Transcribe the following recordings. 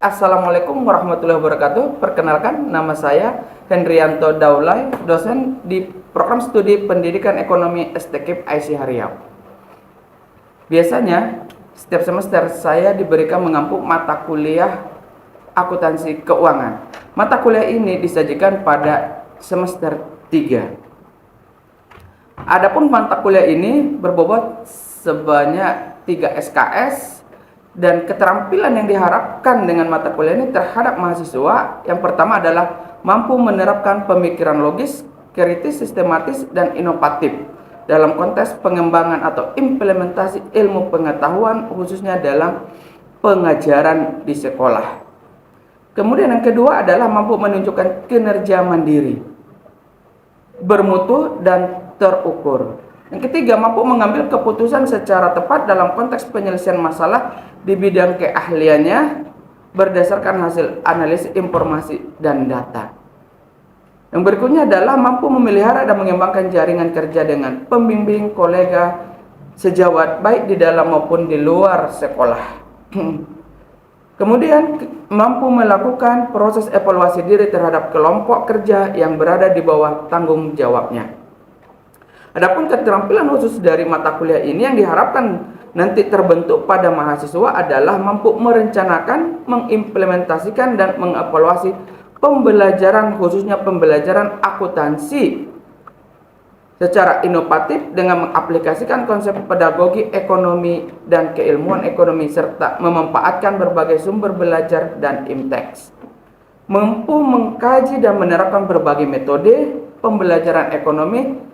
Assalamualaikum warahmatullahi wabarakatuh. Perkenalkan, nama saya Hendrianto Daulay, dosen di Program Studi Pendidikan Ekonomi STKIP IC Riau. Biasanya, setiap semester saya diberikan mengampu mata kuliah akuntansi keuangan. Mata kuliah ini disajikan pada semester 3. Adapun mata kuliah ini berbobot sebanyak 3 SKS. Dan keterampilan yang diharapkan dengan mata kuliah ini terhadap mahasiswa, yang pertama adalah mampu menerapkan pemikiran logis, kritis, sistematis, dan inovatif dalam konteks pengembangan atau implementasi ilmu pengetahuan, khususnya dalam pengajaran di sekolah. Kemudian yang kedua adalah mampu menunjukkan kinerja mandiri, bermutu, dan terukur. Yang ketiga, mampu mengambil keputusan secara tepat dalam konteks penyelesaian masalah di bidang keahliannya berdasarkan hasil analisis informasi dan data. Yang berikutnya adalah mampu memelihara dan mengembangkan jaringan kerja dengan pembimbing, kolega, sejawat, baik di dalam maupun di luar sekolah. Kemudian, mampu melakukan proses evaluasi diri terhadap kelompok kerja yang berada di bawah tanggung jawabnya. Adapun keterampilan khusus dari mata kuliah ini yang diharapkan nanti terbentuk pada mahasiswa adalah mampu merencanakan, mengimplementasikan, dan mengevaluasi pembelajaran, khususnya pembelajaran akuntansi secara inovatif dengan mengaplikasikan konsep pedagogi ekonomi dan keilmuan ekonomi, serta memanfaatkan berbagai sumber belajar dan IMTEX. Mampu mengkaji dan menerapkan berbagai metode pembelajaran ekonomi,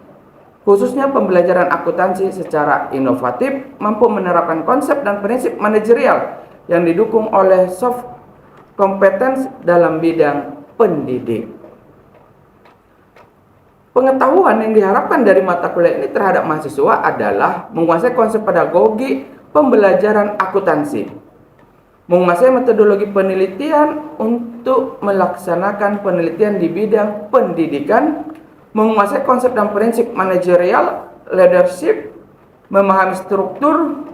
khususnya pembelajaran akuntansi secara inovatif, mampu menerapkan konsep dan prinsip manajerial yang didukung oleh soft competence dalam bidang pendidik. Pengetahuan yang diharapkan dari mata kuliah ini terhadap mahasiswa adalah menguasai konsep pedagogi pembelajaran akuntansi, menguasai metodologi penelitian untuk melaksanakan penelitian di bidang pendidikan, menguasai konsep dan prinsip manajerial, leadership, memahami struktur,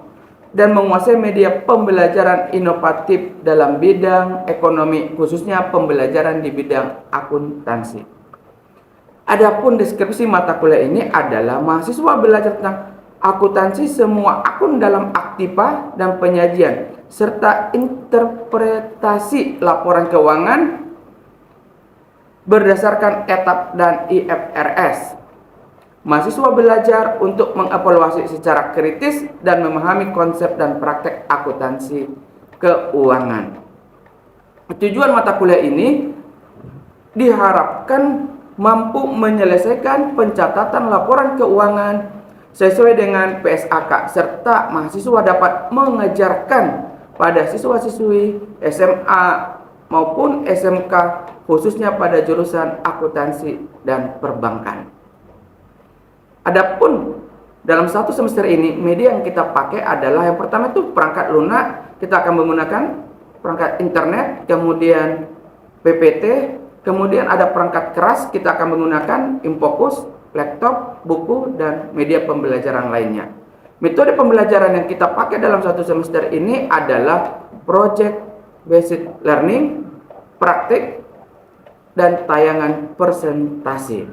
dan menguasai media pembelajaran inovatif dalam bidang ekonomi, khususnya pembelajaran di bidang akuntansi. Adapun deskripsi mata kuliah ini adalah mahasiswa belajar tentang akuntansi semua akun dalam aktiva dan penyajian, serta interpretasi laporan keuangan berdasarkan etap dan IFRS. Mahasiswa belajar untuk mengevaluasi secara kritis dan memahami konsep dan praktek akuntansi keuangan. Tujuan mata kuliah ini diharapkan mampu menyelesaikan pencatatan laporan keuangan sesuai dengan PSAK, serta mahasiswa dapat mengajarkan pada siswa-siswi SMA maupun SMK, khususnya pada jurusan akuntansi dan perbankan. Adapun dalam satu semester ini, media yang kita pakai adalah yang pertama itu perangkat lunak. Kita akan menggunakan perangkat internet, kemudian PPT, kemudian ada perangkat keras, kita akan menggunakan Infocus, laptop, buku, dan media pembelajaran lainnya. Metode pembelajaran yang kita pakai dalam satu semester ini adalah project based learning, praktik, dan tayangan presentasi.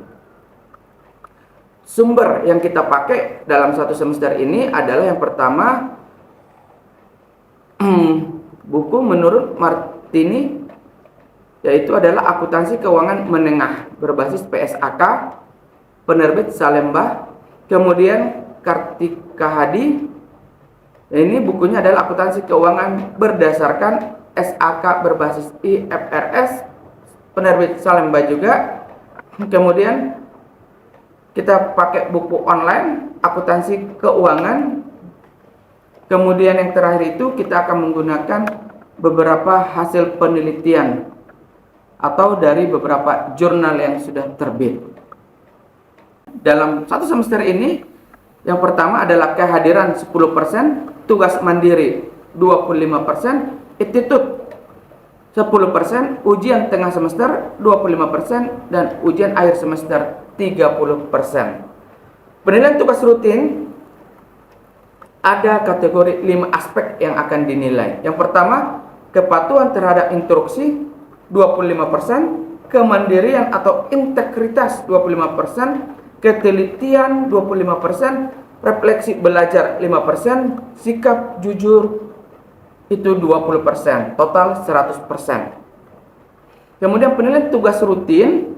Sumber yang kita pakai dalam satu semester ini adalah yang pertama buku menurut Martini, yaitu adalah akuntansi keuangan menengah berbasis PSAK, penerbit Salemba. Kemudian Kartika Hadi, ini bukunya adalah akuntansi keuangan berdasarkan SAK berbasis IFRS, penerbit Salemba juga. Kemudian kita pakai buku online akuntansi keuangan. Kemudian yang terakhir itu kita akan menggunakan beberapa hasil penelitian atau dari beberapa jurnal yang sudah terbit. Dalam satu semester ini, yang pertama adalah kehadiran 10%, tugas mandiri 25%, attitude 10%, ujian tengah semester 25%, dan ujian akhir semester 30%. Penilaian tugas rutin ada kategori 5 aspek yang akan dinilai. Yang pertama, kepatuhan terhadap instruksi 25%, kemandirian atau integritas 25%, ketelitian 25%, refleksi belajar 5%, sikap jujur itu 20%, total 100%. Kemudian penilaian tugas rutin,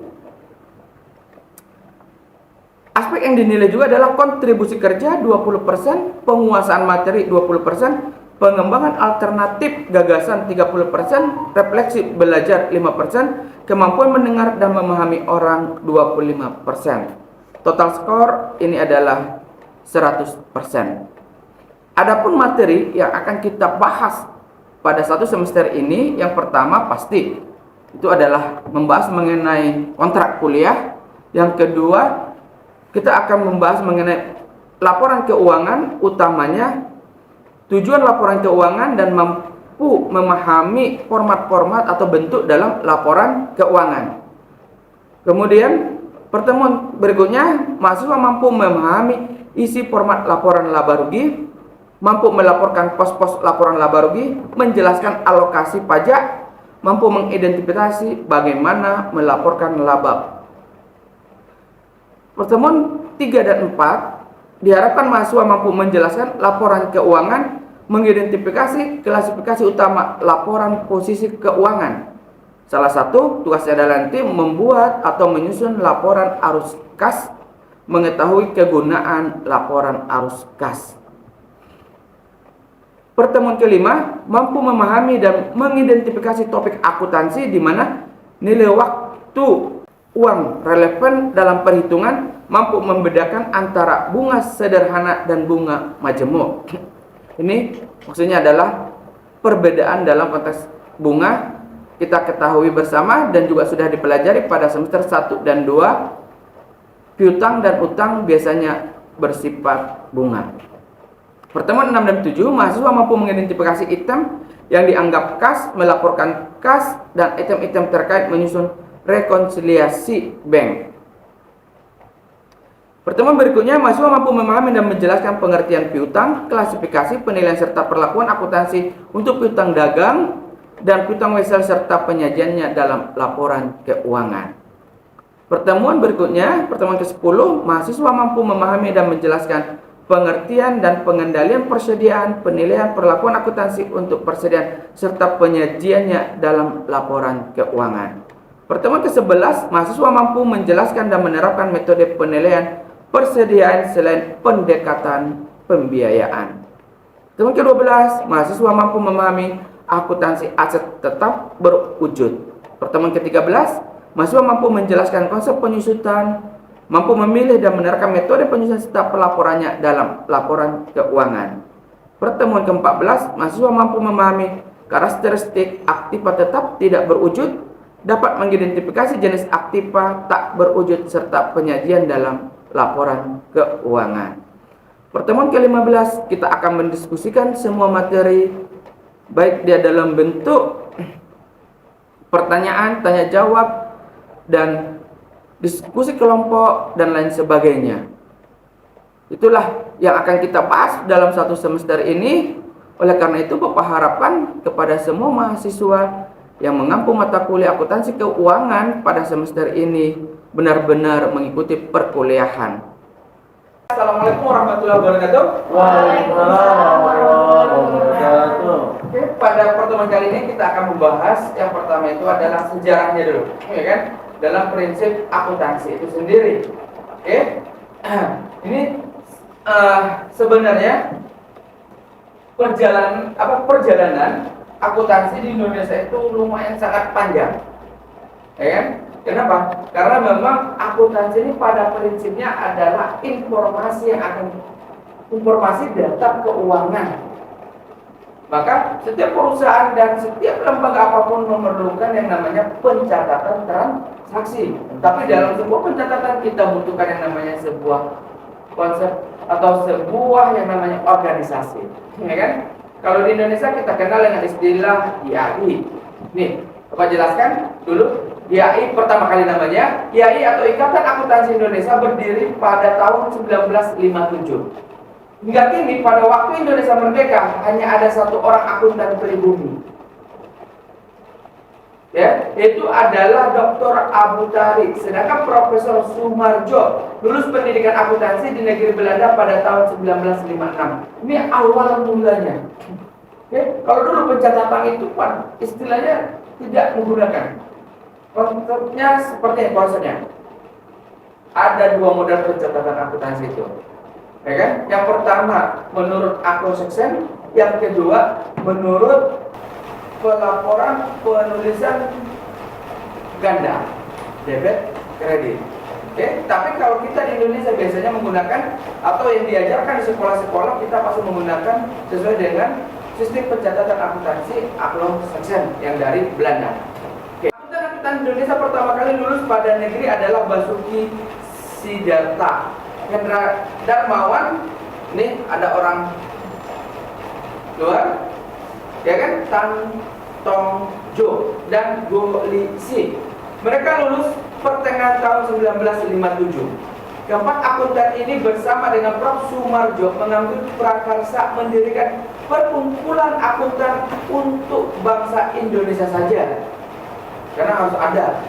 aspek yang dinilai juga adalah kontribusi kerja 20%, penguasaan materi 20%, pengembangan alternatif gagasan 30%, refleksi belajar 5%, kemampuan mendengar dan memahami orang 25%. Total skor ini adalah 100%. Adapun materi yang akan kita bahas pada satu semester ini, yang pertama pasti itu adalah membahas mengenai kontrak kuliah. Yang kedua, kita akan membahas mengenai laporan keuangan, utamanya tujuan laporan keuangan dan mampu memahami format-format atau bentuk dalam laporan keuangan. Kemudian pertemuan berikutnya, mahasiswa mampu memahami isi format laporan laba rugi, mampu melaporkan pos-pos laporan laba rugi, menjelaskan alokasi pajak, mampu mengidentifikasi bagaimana melaporkan laba. Pertemuan 3 dan 4 diharapkan mahasiswa mampu menjelaskan laporan keuangan, mengidentifikasi klasifikasi utama laporan posisi keuangan. Salah satu tugasnya adalah nanti membuat atau menyusun laporan arus kas, mengetahui kegunaan laporan arus kas. Pertemuan kelima, mampu memahami dan mengidentifikasi topik akuntansi di mana nilai waktu uang relevan dalam perhitungan, mampu membedakan antara bunga sederhana dan bunga majemuk. Ini maksudnya adalah perbedaan dalam konteks bunga. Kita ketahui bersama dan juga sudah dipelajari pada semester 1 dan 2, piutang dan utang biasanya bersifat bunga. Pertemuan 6 dan 7, mahasiswa mampu mengidentifikasi item yang dianggap kas, melaporkan kas, dan item-item terkait menyusun rekonsiliasi bank. Pertemuan berikutnya, mahasiswa mampu memahami dan menjelaskan pengertian piutang, klasifikasi, penilaian serta perlakuan akuntansi untuk piutang dagang dan piutang wesel serta penyajiannya dalam laporan keuangan. Pertemuan berikutnya, pertemuan ke-10, mahasiswa mampu memahami dan menjelaskan pengertian dan pengendalian persediaan, penilaian perlakuan akuntansi untuk persediaan serta penyajiannya dalam laporan keuangan. Pertemuan ke-11, mahasiswa mampu menjelaskan dan menerapkan metode penilaian persediaan selain pendekatan pembiayaan. Pertemuan ke-12, mahasiswa mampu memahami akuntansi aset tetap berwujud. Pertemuan ke-13, mahasiswa mampu menjelaskan konsep penyusutan, mampu memilih dan menerapkan metode penyusunan serta pelaporannya dalam laporan keuangan. Pertemuan ke-14, mahasiswa mampu memahami karakteristik aktiva tetap tidak berwujud, dapat mengidentifikasi jenis aktiva tak berwujud serta penyajian dalam laporan keuangan. Pertemuan ke-15, kita akan mendiskusikan semua materi, baik dia dalam bentuk pertanyaan, tanya jawab, dan diskusi kelompok, dan lain sebagainya. Itulah yang akan kita bahas dalam satu semester ini. Oleh karena itu, Bapak harapkan kepada semua mahasiswa yang mengampu mata kuliah akuntansi keuangan pada semester ini benar-benar mengikuti perkuliahan. Assalamualaikum warahmatullahi wabarakatuh. Waalaikumsalam warahmatullahi wabarakatuh. Oke, pada pertemuan kali ini kita akan membahas yang pertama itu adalah sejarahnya dulu, ya kan? Dalam prinsip akuntansi itu sendiri. Oke, ini sebenarnya perjalanan akuntansi di Indonesia itu lumayan sangat panjang, ya kan? Kenapa? Karena memang akuntansi ini pada prinsipnya adalah informasi data keuangan. Maka setiap perusahaan dan setiap lembaga apapun memerlukan yang namanya pencatatan transaksi. Tapi dalam sebuah pencatatan kita butuhkan yang namanya sebuah konsep atau sebuah yang namanya organisasi, ya kan? Kalau di Indonesia kita kenal dengan istilah IAI. Nih, Bapak jelaskan dulu. IAI pertama kali namanya IAI atau Ikatan Akuntansi Indonesia berdiri pada tahun 1957. Hingga kini pada waktu Indonesia merdeka hanya ada satu orang akuntan pribumi. Ya, itu adalah Dr. Abu Tarik. Sedangkan Profesor Sumarjo lulus pendidikan akuntansi di negeri Belanda pada tahun 1956. Ini awal mulanya. Oke, kalau dulu pencatatan itu kan istilahnya tidak menggunakan. Konsepnya seperti ini konsepnya. Ada dua model pencatatan akuntansi itu. Ya kan? Yang pertama menurut akun seksen, yang kedua menurut pelaporan penulisan ganda, debit, kredit. Oke, tapi kalau kita di Indonesia biasanya menggunakan atau yang diajarkan di sekolah-sekolah kita pasti menggunakan sesuai dengan sistem pencatatan akuntansi Anglo-Saxon yang dari Belanda. Oke, akuntan Indonesia pertama kali lulus pada negeri adalah Basuki Sidarta. Hendra Darmawan, ini ada orang luar, ya kan, Tan Tong Jo dan Go Li Si. Mereka lulus pertengahan tahun 1957. Keempat akuntan ini bersama dengan Prof. Sumarjo mengambil prakarsa mendirikan perkumpulan akuntan untuk bangsa Indonesia saja. Karena harus ada.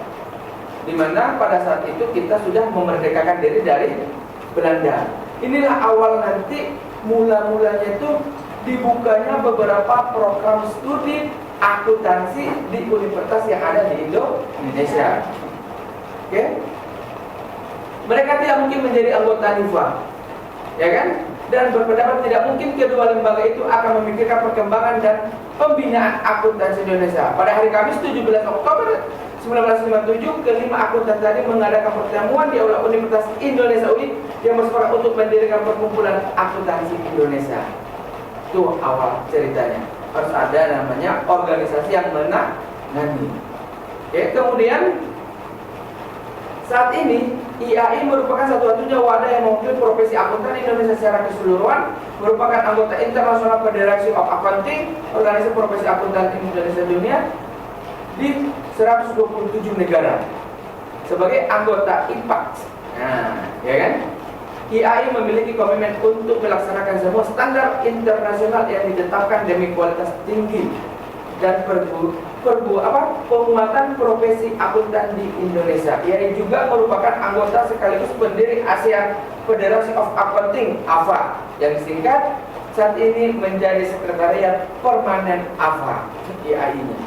Dimana pada saat itu kita sudah memerdekakan diri dari Belanda. Inilah awal nanti mula-mulanya itu dibukanya beberapa program studi akuntansi di universitas yang ada di Indonesia. Oke? Mereka tidak mungkin menjadi anggota NIFA, ya kan? Dan berpendapat tidak mungkin kedua lembaga itu akan memikirkan perkembangan dan pembinaan akuntansi Indonesia. Pada hari Kamis 17 Oktober 1957, kelima akuntan tadi mengadakan pertemuan di Aula Universitas Indonesia UI yang bersepakat untuk mendirikan perkumpulan akuntansi Indonesia. Itu awal ceritanya. Harus ada namanya organisasi yang menangani. Oke, kemudian saat ini IAI merupakan satu-satunya wadah yang mewakili profesi akuntan Indonesia secara keseluruhan, merupakan anggota internasional Federation of Accounting, organisasi profesi akuntan Indonesia dunia di 127 negara sebagai anggota IPAC. Nah, ya kan? IAI memiliki komitmen untuk melaksanakan semua standar internasional yang ditetapkan demi kualitas tinggi dan penguatan profesi akuntan di Indonesia. IAI juga merupakan anggota sekaligus pendiri ASEAN Federation of Accounting (AFA) yang disingkat saat ini menjadi sekretariat permanen AFA IAI-nya.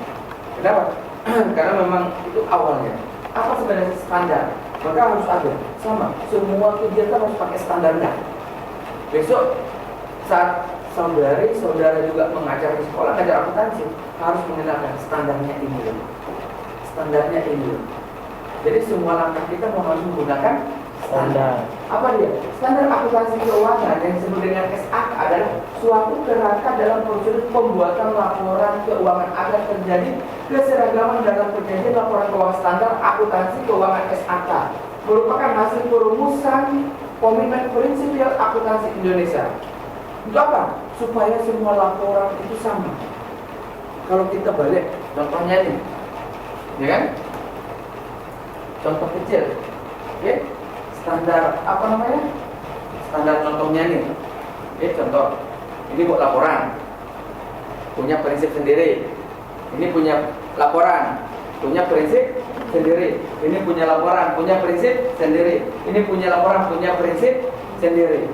Kenapa? Karena memang itu awalnya. Apa sebenarnya standar? Maka harus ada sama. Semua kegiatan harus pakai standarnya. Besok saat saudara juga mengajar di sekolah, ngajar akuntansi, harus mengenalkan standarnya ini loh. Standarnya ini loh. Jadi semua langkah kita harus menggunakan standar. Apa dia? Standar akuntansi keuangan yang disebut dengan SAK adalah suatu kerangka dalam prosedur pembuatan laporan keuangan agar terjadi keseragaman dalam perjanjian laporan keuangan standar akuntansi keuangan SAK. Merupakan hasil perumusan komitmen prinsipil akuntansi Indonesia. Untuk apa? Supaya semua laporan itu sama. Kalau kita balik, contohnya nih, ya kan? Contoh kecil, oke? Standar apa namanya? Standar contohnya nih, oke? Contoh, ini buat laporan, punya prinsip sendiri. Ini punya laporan, punya prinsip sendiri. Ini punya laporan, punya prinsip sendiri. Ini punya laporan, punya prinsip sendiri.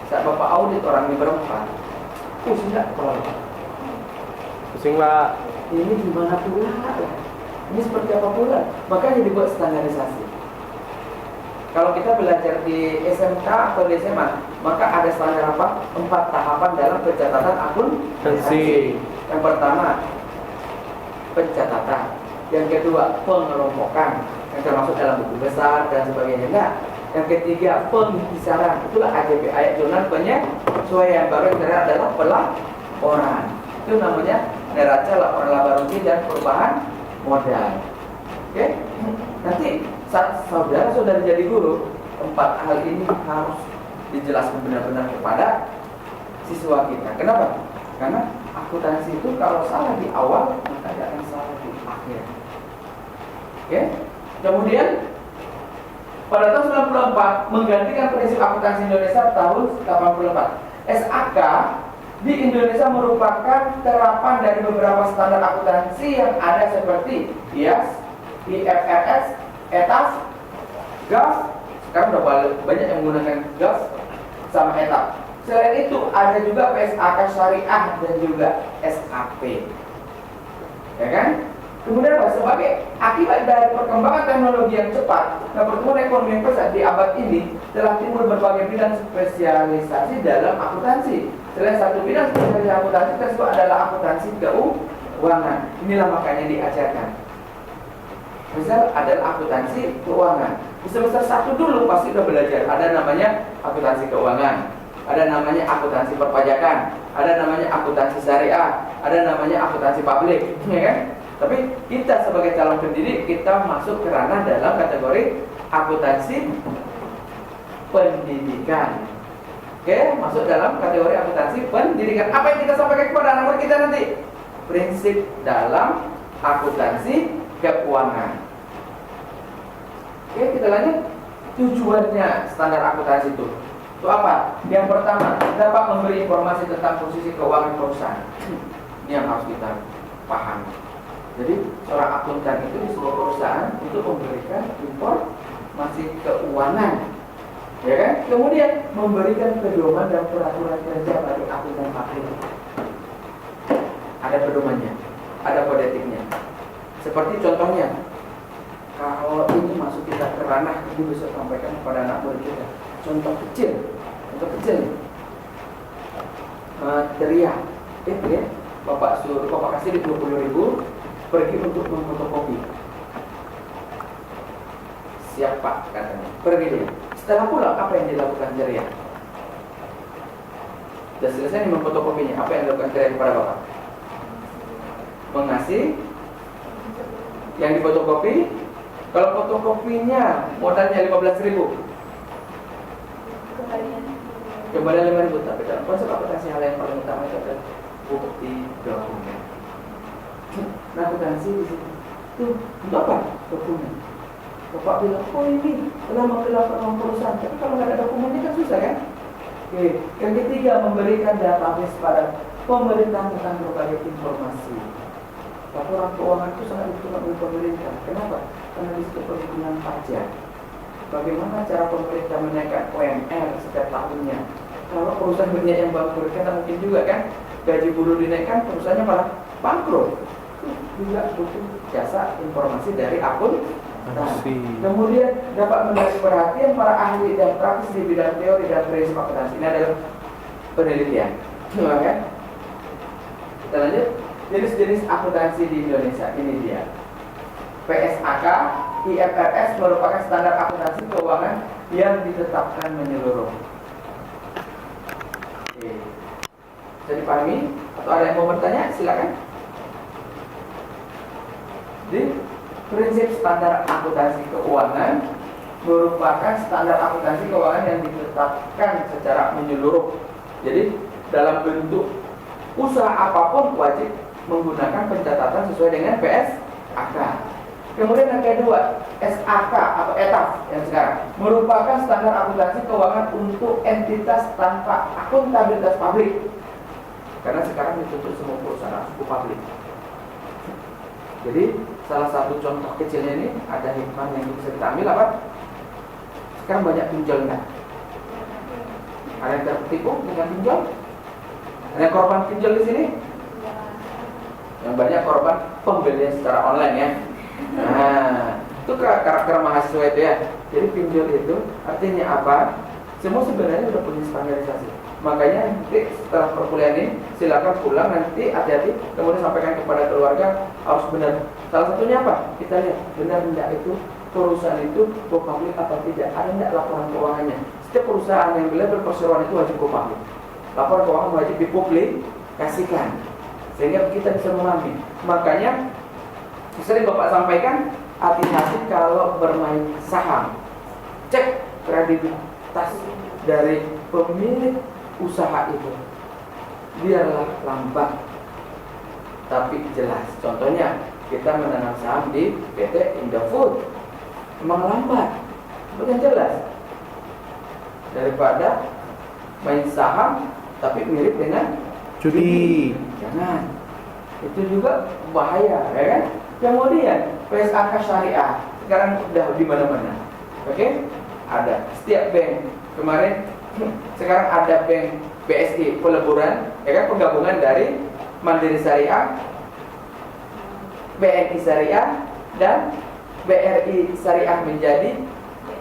Saat Bapak audit orang ini berempat, pusing nggak kepala? Pusing lah. Ini gimana pula? Ini seperti apa pula? Makanya dibuat standarisasi. Kalau kita belajar di SMK atau di SMA, maka ada standar apa? 4 tahapan dalam pencatatan akuntansi. Yang pertama, pencatatan. Yang kedua, pengelompokan, yang termasuk dalam buku besar dan sebagainya. Enggak. Yang ketiga, pengkisaran. Itulah AJP, ayat jurnal penyesuaian. Baru yang terakhir adalah pelaporan. Itu namanya neraca, laporan laba rugi dan perubahan modal. Oke? Nanti saat saudara-saudara jadi guru, 4 hal ini harus dijelaskan benar-benar kepada siswa kita. Kenapa? Karena akuntansi itu kalau salah di awal, maka tidak akan salah di akhir. Oke? Kemudian pada tahun 94 menggantikan prinsip akuntansi Indonesia tahun 84. SAK di Indonesia merupakan terapan dari beberapa standar akuntansi yang ada seperti IAS, IFRS, ETAS, GAF. Sekarang udah banyak yang menggunakan GAF sama ETAS. Selain itu ada juga PSAK Syariah dan juga SAP. Ya kan? Kemudian sebagai akibat dari perkembangan teknologi yang cepat dan pertumbuhan ekonomi yang pesat di abad ini telah timbul berbagai bidang spesialisasi dalam akuntansi. Salah satu bidang spesialisasi akuntansi tersebut adalah akuntansi keuangan. Inilah makanya diajarkan. Misal adalah akuntansi keuangan. Semester 1 dulu pasti udah belajar. Ada namanya akuntansi keuangan, ada namanya akuntansi perpajakan, ada namanya akuntansi syariah, ada namanya akuntansi publik, ya kan? Tapi kita sebagai calon pendidik, kita masuk ke ranah dalam kategori akuntansi pendidikan. Oke, masuk dalam kategori akuntansi pendidikan. Apa yang kita sampaikan kepada anak kita nanti? Prinsip dalam akuntansi keuangan. Oke, kita lanjut. Tujuannya standar akuntansi itu apa? Yang pertama, dapat memberi informasi tentang posisi keuangan perusahaan. Ini yang harus kita pahami. Jadi seorang akuntan itu di sebuah perusahaan itu memberikan informasi keuangan, ya kan? Kemudian memberikan pedoman dan peraturan kerja bagi akuntan publik. Ada pedomannya, ada kode etiknya. Seperti contohnya, kalau ini masuk kita ke ranah, ibu bisa sampaikan kepada anak murid kita. Contoh kecil ceria, ya, bapak kasih di 20.000. Pergi untuk memfotokopi. Siap Pak, katanya. Pergi dia. Setelah pulang, apa yang dilakukan ceria? Sudah selesai nih memfotokopinya. Apa yang dilakukan ceria kepada Bapak? Mengasih yang difotokopi. Kalau fotokopinya modalnya 15.000, kembali 5.000. Tapi dalam konsep akuntansi hal yang paling utama itu adalah bukti dokumen. Nah, akuntansi di situ. Tuh, untuk apa? Dokumen. Bapak bilang, oh ini telah menggelapkan uang perusahaan. Tapi kalau nggak ada dokumennya kan susah kan? Oke. Yang ketiga, memberikan database pada pemerintah tentang berbagai informasi. Laporan keuangan itu sangat dibutuhkan oleh pemerintah. Kenapa? Karena di situ perhitungan pajak. Bagaimana cara pemerintah menaikkan UMR setiap tahunnya? Kalau perusahaan banyak yang bangkrut, kan mungkin juga kan gaji buruh dinaikkan, perusahaannya malah bangkrut. Juga butuh jasa informasi dari akuntansi. Kemudian dapat menarik perhatian para ahli dan praktis di bidang teori dan prinsip akuntansi. Ini adalah penelitian, kan? Kita lanjut. Jenis-jenis akuntansi di Indonesia ini dia. PSAK, IFRS merupakan standar akuntansi keuangan yang ditetapkan menyeluruh. Oke. Bisa dipahami? Atau ada yang mau bertanya? Silakan. Jadi, prinsip standar akuntansi keuangan merupakan standar akuntansi keuangan yang ditetapkan secara menyeluruh. Jadi, dalam bentuk usaha apapun wajib menggunakan pencatatan sesuai dengan PSAK. Kemudian yang kedua, SAK atau ETAS yang sekarang merupakan standar akuntansi keuangan untuk entitas tanpa akuntabilitas publik. Karena sekarang ditutup semua perusahaan cukup publik. Jadi salah satu contoh kecilnya ini ada hikmah yang bisa kita ambil apa? Sekarang banyak pinjol enggak? Ada yang tertipu dengan pinjol? Ada yang korban pinjol di sini? Yang banyak korban pembelian secara online ya. Nah, itu karakter mahasiswa itu ya. Jadi pinjol itu artinya apa? Semua sebenarnya sudah punya standarisasi. Makanya nanti setelah perkuliahan ini silakan pulang, nanti hati-hati, kemudian sampaikan kepada keluarga harus benar. Salah satunya apa? Kita lihat benar tidak itu perusahaan itu go public atau tidak. Ada tidak laporan keuangannya? Setiap perusahaan yang belajar perseroan itu wajib go public. Laporan keuangan wajib dipublikasikan sehingga kita bisa memahami. Makanya sering Bapak sampaikan, hati-hati kalau bermain saham. Cek kredibilitas dari pemilik usaha itu. Biarlah lambat tapi jelas. Contohnya kita menanam saham di PT Indofood, memang lambat, bukan jelas. Daripada main saham tapi mirip dengan Judi. Jangan. Itu juga bahaya, ya kan? Kemudian PSAK syariah sekarang udah di mana-mana. Oke? Ada setiap bank. Kemarin sekarang ada bank BSI peleburan, ya kan, penggabungan dari Mandiri Syariah, BNI Syariah dan BRI Syariah menjadi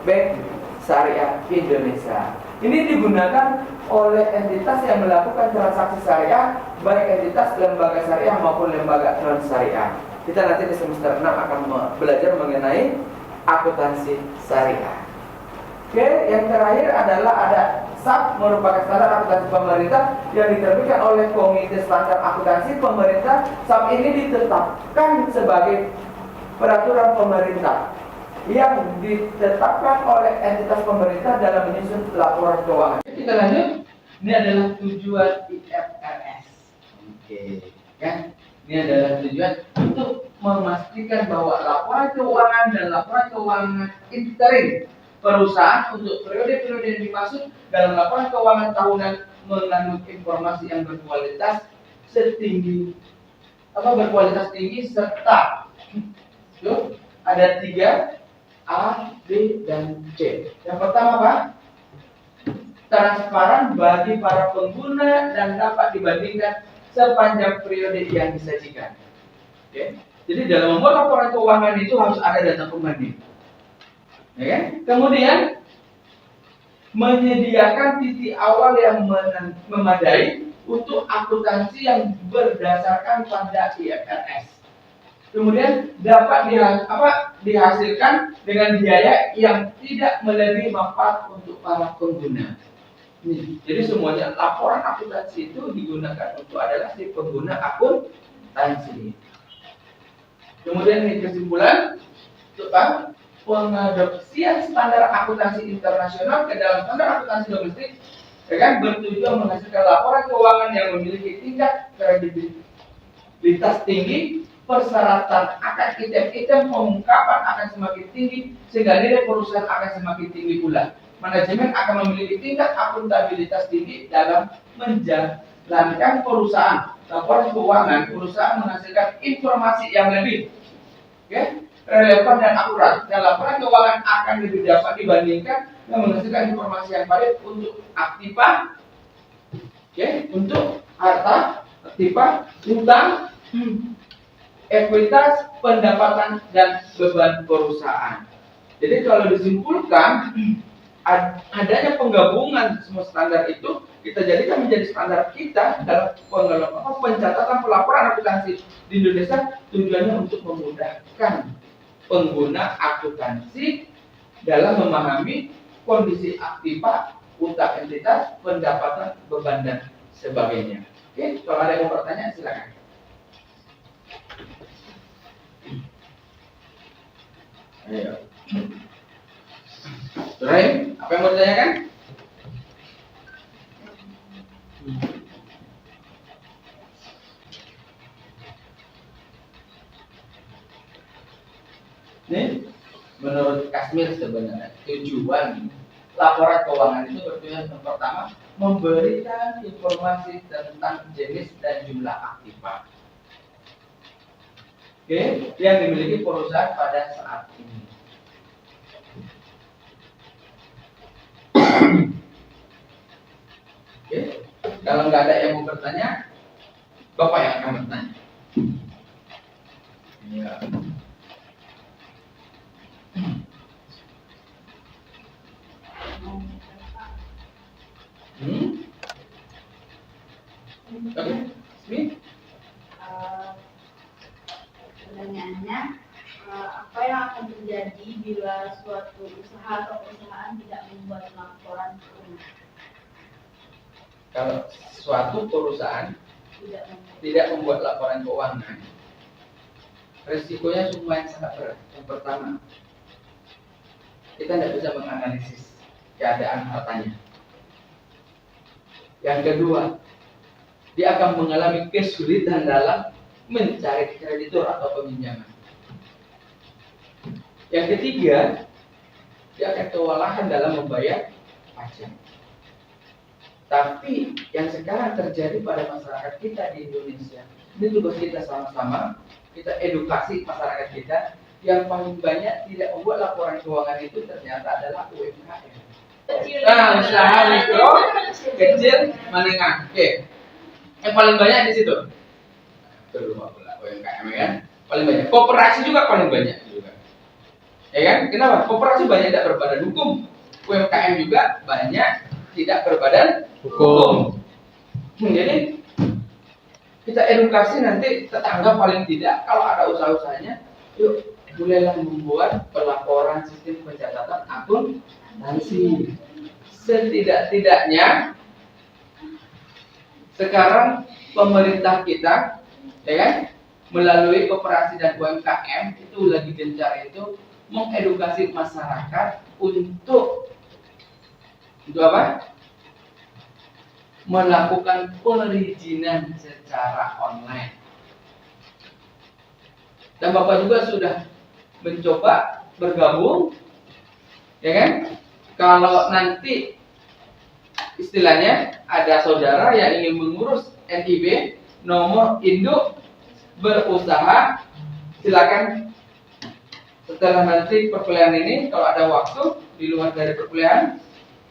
Bank Syariah Indonesia. Ini digunakan oleh entitas yang melakukan transaksi syariah, baik entitas lembaga syariah maupun lembaga non syariah. Kita nanti di semester 6 akan belajar mengenai akuntansi syariah. Oke, yang terakhir adalah ada SAP, merupakan standar akuntansi pemerintah yang diterbitkan oleh Komite Standar Akuntansi Pemerintah. SAP ini ditetapkan sebagai peraturan pemerintah yang ditetapkan oleh entitas pemerintah dalam menyusun laporan keuangan. Kita lanjut. Ini adalah tujuan IFRS. Oke, kan? Ini adalah tujuan untuk memastikan bahwa laporan keuangan dan laporan keuangan interim perusahaan untuk periode-periode yang dimaksud dalam laporan keuangan tahunan mengandung informasi yang berkualitas berkualitas tinggi serta ada 3 A, B, dan C. Yang pertama Pak, transparan bagi para pengguna dan dapat dibandingkan sepanjang periode yang disajikan. Oke. Jadi dalam membuat laporan keuangan itu harus ada data pembanding. Ya kan? Kemudian menyediakan titik awal yang memadai untuk akuntansi yang berdasarkan pada IFRS. Kemudian dapat dihasilkan dengan biaya yang tidak melebihi manfaat untuk para pengguna. Jadi semuanya laporan akuntansi itu digunakan untuk adalah si pengguna akuntansi. Kemudian ini kesimpulan tentang pengadopsian standar akuntansi internasional ke dalam standar akuntansi domestik, ya kan, bertujuan menghasilkan laporan keuangan yang memiliki tingkat kredibilitas tinggi, persyaratan akan item-item pengungkapan akan semakin tinggi sehingga nilai perusahaan akan semakin tinggi pula. Manajemen akan memiliki tingkat akuntabilitas tinggi dalam menjalankan perusahaan. Laporan keuangan perusahaan menghasilkan informasi yang lebih relevan dan akurat, dan laporan keuangan akan lebih dapat dibandingkan dan menghasilkan informasi yang valid untuk aktiva, untuk harta, aktiva, utang, ekuitas, pendapatan, dan beban perusahaan. Jadi kalau disimpulkan, adanya penggabungan semua standar itu kita jadikan menjadi standar kita dalam pencatatan pelaporan akuntansi di Indonesia, tujuannya untuk memudahkan pengguna akuntansi dalam memahami kondisi aktiva, utang entitas, pendapatan, beban, dan sebagainya. Oke, kalau ada yang mau bertanya silakan. Ayo. Rahim, apa yang mau ditanyakan? Nih, menurut Kasmir sebenarnya tujuan laporan keuangan itu bertujuan yang pertama memberikan informasi tentang jenis dan jumlah aktiva yang dimiliki perusahaan pada saat ini. Kalau nggak ada yang mau bertanya, Bapak yang akan bertanya. Ya. Oke, Smith. Pertanyaannya, apa yang akan terjadi bila suatu usaha atau perusahaan tidak membuat laporan keuangan? Kalau suatu perusahaan tidak membuat laporan keuangan, resikonya semua yang sangat berat. Yang pertama, kita tidak bisa menganalisis keadaan hartanya. Yang kedua, dia akan mengalami kesulitan dalam mencari kreditur atau peminjaman. Yang ketiga, dia akan kewalahan dalam membayar pajak. Tapi yang sekarang terjadi pada masyarakat kita di Indonesia, ini tugas kita sama-sama, kita edukasi masyarakat kita. Yang paling banyak tidak membuat laporan keuangan itu ternyata adalah UMKM. Nah, usaha mikro, kecil, menengah. Oke. Yang paling banyak di situ. Terutama UMKM kan, paling banyak. Koperasi juga paling banyak juga. Ya kan? Kenapa? Koperasi banyak tidak berbadan hukum. UMKM juga banyak tidak berbadan hukum. Jadi kita edukasi nanti tetangga paling tidak kalau ada usaha-usahanya, yuk mulailah membuat pelaporan sistem pencatatan akuntansi. Setidak-tidaknya sekarang pemerintah kita, ya kan, melalui koperasi dan UMKM itu lagi gencar itu mengedukasi masyarakat untuk apa? Melakukan perizinan secara online. Dan Bapak juga sudah mencoba bergabung, ya kan? Kalau nanti istilahnya ada saudara yang ingin mengurus NIB, nomor induk berusaha, silakan setelah nanti perkuliahan ini, kalau ada waktu di luar dari perkuliahan,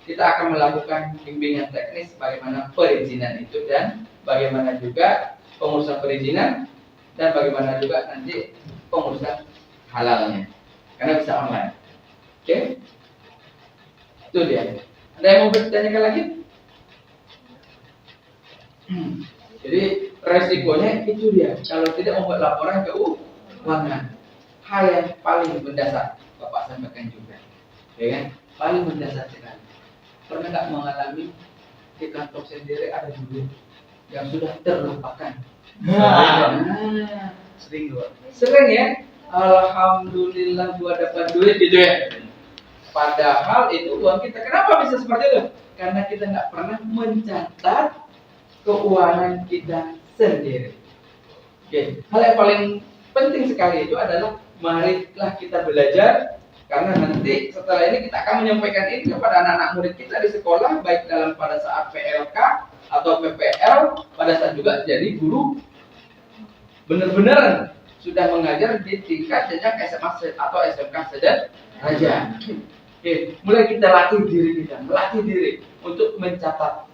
kita akan melakukan bimbingan teknis bagaimana perizinan itu dan bagaimana juga pengurusan perizinan dan bagaimana juga nanti pengurusan halalnya, karena bisa online. Oke, itu dia. Ada yang mau bertanya lagi? Jadi resikonya itu dia. Kalau tidak membuat laporan keuangan, hal yang paling mendasar Bapak sampaikan juga, ya kan? Paling mendasar sekali. Pernah nggak mengalami di kantor sendiri ada duit yang sudah terlupakan? Sering ya. Alhamdulillah gua dapat duit gitu ya. Padahal itu uang kita. Kenapa bisa seperti itu? Karena kita nggak pernah mencatat keuangan kita sendiri. Oke. Hal yang paling penting sekali itu adalah marilah kita belajar, karena nanti setelah ini kita akan menyampaikan ini kepada anak-anak murid kita di sekolah, baik dalam pada saat PLK atau PPL, pada saat juga jadi guru benar-benar sudah mengajar di tingkat jenjang SMA atau SMK sederajat. Oke, mulai kita latih diri kita, melatih diri untuk mencatat.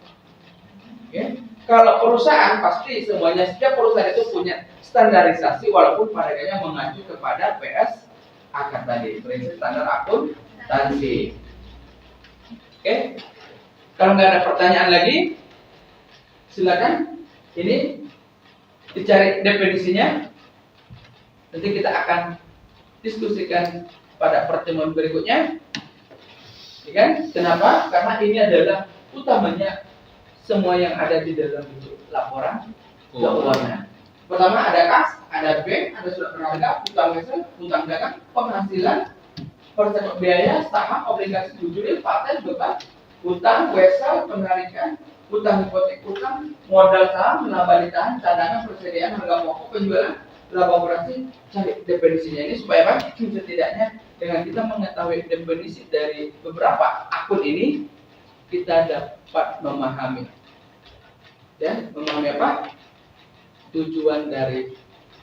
Oke. Kalau perusahaan pasti semuanya, setiap perusahaan itu punya standarisasi walaupun mereka mengacu kepada PSAK tadi, prinsip standar akuntansi. Oke. Kalau nggak ada pertanyaan lagi, silakan. Ini dicari definisinya. Nanti kita akan diskusikan pada pertemuan berikutnya. Ya kan? Kenapa? Karena ini adalah utamanya semua yang ada di dalam bentuk laporan keuangan. Pertama ada kas, ada bank, ada surat berharga, utang wesel, utang dagang, penghasilan, persekut biaya, saham, obligasi jujur, paten, beban, utang wesel, penarikan, utang hipotek, utang, modal saham, laba ditahan, cadangan, persediaan, harga pokok, penjualan, laba operasi. Cari definisinya ini supaya apa? Setidaknya dengan kita mengetahui definisi dari beberapa akun ini, kita dapat memahami, ya, memahami apa? Tujuan dari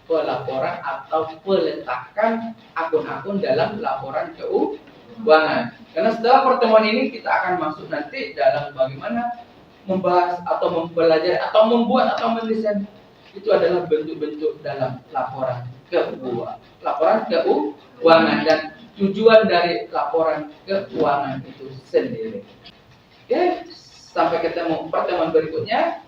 pelaporan atau peletakan akun-akun dalam laporan keuangan. Karena setelah pertemuan ini kita akan masuk nanti dalam bagaimana membahas atau mempelajari atau membuat atau mendesain itu adalah bentuk-bentuk dalam laporan keuangan dan tujuan dari laporan keuangan itu sendiri. Oke, sampai ketemu pertemuan berikutnya.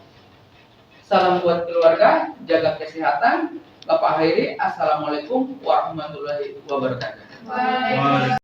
Salam buat keluarga, jaga kesehatan. Bapak Hairi, assalamualaikum warahmatullahi wabarakatuh.